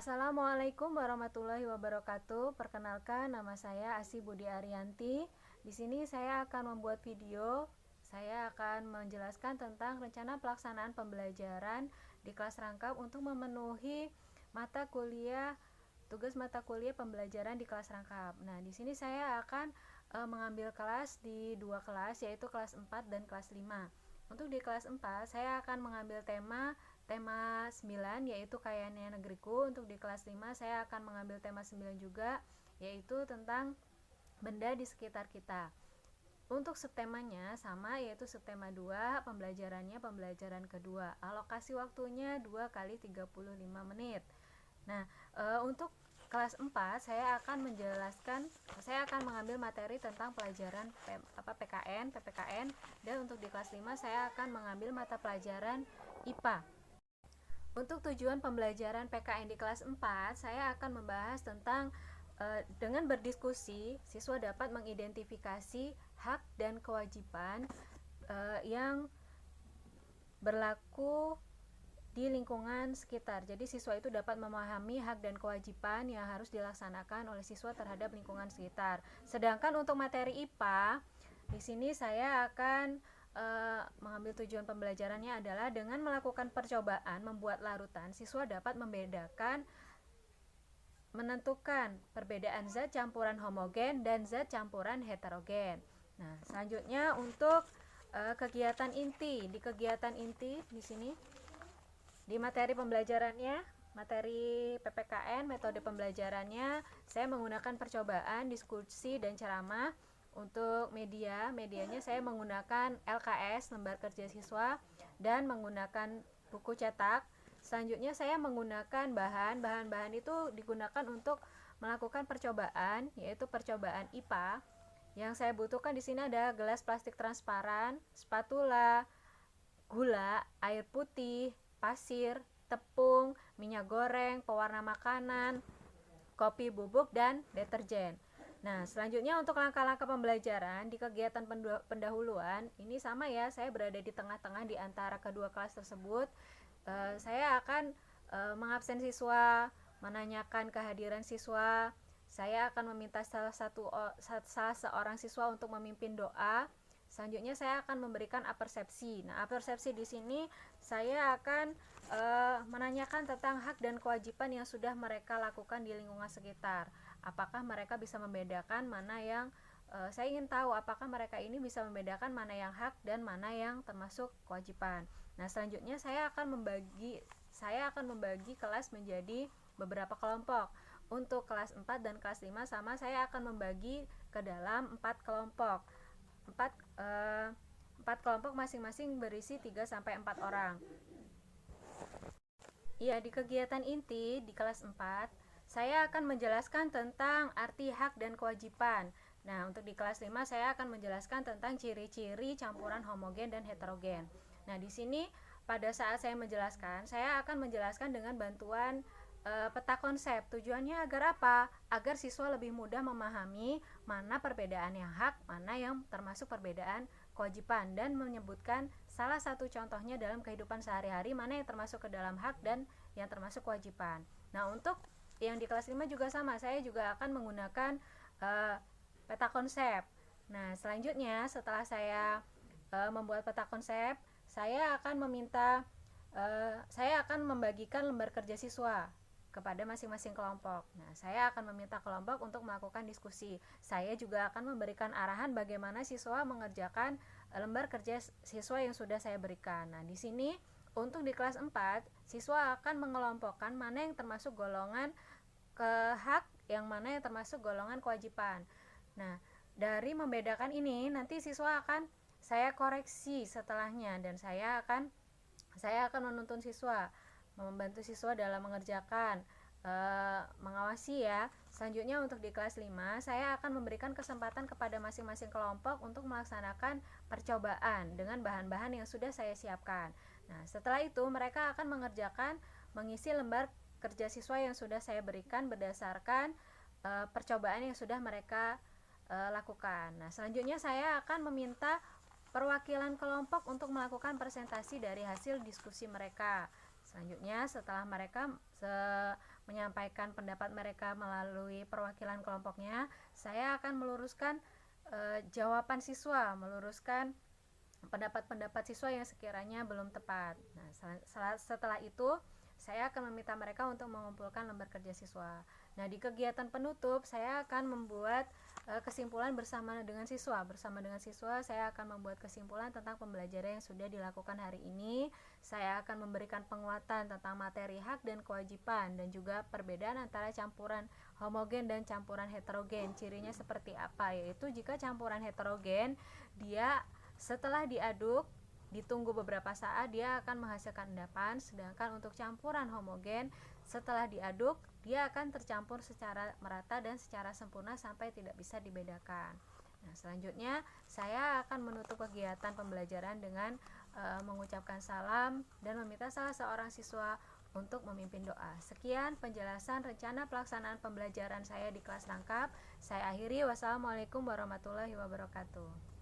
Assalamualaikum warahmatullahi wabarakatuh. Perkenalkan, nama saya Asi Budi Arianti. Di sini saya akan membuat video. Saya akan menjelaskan tentang rencana pelaksanaan pembelajaran di kelas rangkap untuk memenuhi mata kuliah tugas mata kuliah pembelajaran di kelas rangkap. Nah, di sini saya akan mengambil kelas di dua kelas, yaitu kelas 4 dan kelas 5. Untuk di kelas 4, saya akan mengambil tema 9, yaitu Kayanya Negeriku. Untuk di kelas 5, saya akan mengambil tema 9 juga, yaitu tentang benda di sekitar kita. Untuk subtemanya sama, yaitu subtema 2, pembelajarannya pembelajaran kedua. Alokasi waktunya 2 kali 35 menit. Nah, untuk kelas 4 saya akan mengambil materi tentang pelajaran PKN, PPKN, dan untuk di kelas 5 saya akan mengambil mata pelajaran IPA. Untuk tujuan pembelajaran PKN di kelas 4, saya akan membahas tentang dengan berdiskusi, siswa dapat mengidentifikasi hak dan kewajiban yang berlaku di lingkungan sekitar. Jadi siswa itu dapat memahami hak dan kewajiban yang harus dilaksanakan oleh siswa terhadap lingkungan sekitar. Sedangkan untuk materi IPA, di sini saya akan mengambil tujuan pembelajarannya adalah dengan melakukan percobaan membuat larutan, siswa dapat menentukan perbedaan zat campuran homogen dan zat campuran heterogen. Nah, selanjutnya untuk kegiatan inti. Di kegiatan inti di sini di materi pembelajarannya, materi PPKN, metode pembelajarannya, saya menggunakan percobaan, diskusi, dan ceramah. Untuk medianya saya menggunakan LKS, lembar kerja siswa, dan menggunakan buku cetak. Selanjutnya saya menggunakan bahan itu digunakan untuk melakukan percobaan, yaitu percobaan IPA. Yang saya butuhkan di sini ada gelas plastik transparan, spatula, gula, air putih, pasir, tepung, minyak goreng, pewarna makanan, kopi bubuk, dan deterjen. Nah, selanjutnya untuk langkah-langkah pembelajaran di kegiatan pendahuluan, ini sama ya, saya berada di tengah-tengah di antara kedua kelas tersebut. Saya akan mengabsen siswa, menanyakan kehadiran siswa. Saya akan meminta salah seorang siswa untuk memimpin doa. Selanjutnya saya akan memberikan apersepsi. Nah, apersepsi di sini saya akan menanyakan tentang hak dan kewajiban yang sudah mereka lakukan di lingkungan sekitar. Apakah mereka bisa membedakan mana yang saya ingin tahu apakah mereka ini bisa membedakan mana yang hak dan mana yang termasuk kewajiban. Nah, selanjutnya saya akan membagi kelas menjadi beberapa kelompok. Untuk kelas 4 dan kelas 5 sama, saya akan membagi ke dalam 4 kelompok. 4 kelompok masing-masing berisi 3 sampai 4 orang. Iya, di kegiatan inti di kelas 4, saya akan menjelaskan tentang arti hak dan kewajiban. Nah, untuk di kelas 5 saya akan menjelaskan tentang ciri-ciri campuran homogen dan heterogen. Nah, di sini pada saat saya akan menjelaskan dengan bantuan peta konsep. Tujuannya agar apa? Agar siswa lebih mudah memahami mana perbedaan yang hak, mana yang termasuk perbedaan kewajiban, dan menyebutkan salah satu contohnya dalam kehidupan sehari-hari mana yang termasuk ke dalam hak dan yang termasuk kewajiban. Nah, untuk yang di kelas 5 juga sama, saya juga akan menggunakan peta konsep. Nah, selanjutnya setelah saya membuat peta konsep, saya akan membagikan lembar kerja siswa kepada masing-masing kelompok. Nah, saya akan meminta kelompok untuk melakukan diskusi. Saya juga akan memberikan arahan bagaimana siswa mengerjakan lembar kerja siswa yang sudah saya berikan. Nah, di sini untuk di kelas 4, siswa akan mengelompokkan mana yang termasuk golongan hak, yang mana yang termasuk golongan kewajiban. Nah, dari membedakan ini nanti siswa akan saya koreksi setelahnya, dan saya akan menuntun siswa, membantu siswa dalam mengerjakan, mengawasi ya. Selanjutnya untuk di kelas 5, saya akan memberikan kesempatan kepada masing-masing kelompok untuk melaksanakan percobaan dengan bahan-bahan yang sudah saya siapkan. Nah, setelah itu mereka akan mengisi lembar kerja siswa yang sudah saya berikan berdasarkan percobaan yang sudah mereka lakukan. Nah, selanjutnya saya akan meminta perwakilan kelompok untuk melakukan presentasi dari hasil diskusi mereka. selanjutnya setelah mereka menyampaikan pendapat mereka melalui perwakilan kelompoknya, saya akan meluruskan jawaban siswa, meluruskan pendapat-pendapat siswa yang sekiranya belum tepat. Nah, setelah itu saya akan meminta mereka untuk mengumpulkan lembar kerja siswa. Nah, di kegiatan penutup saya akan membuat kesimpulan bersama dengan siswa. Bersama dengan siswa saya akan membuat kesimpulan tentang pembelajaran yang sudah dilakukan hari ini. Saya akan memberikan penguatan tentang materi hak dan kewajiban dan juga perbedaan antara campuran homogen dan campuran heterogen. Cirinya seperti apa? Yaitu jika campuran heterogen, dia setelah diaduk ditunggu beberapa saat dia akan menghasilkan endapan, sedangkan untuk campuran homogen setelah diaduk dia akan tercampur secara merata dan secara sempurna sampai tidak bisa dibedakan. Nah, selanjutnya saya akan menutup kegiatan pembelajaran dengan mengucapkan salam dan meminta salah seorang siswa untuk memimpin doa. Sekian penjelasan rencana pelaksanaan pembelajaran saya di kelas rangkap. Saya akhiri. Wassalamualaikum warahmatullahi wabarakatuh.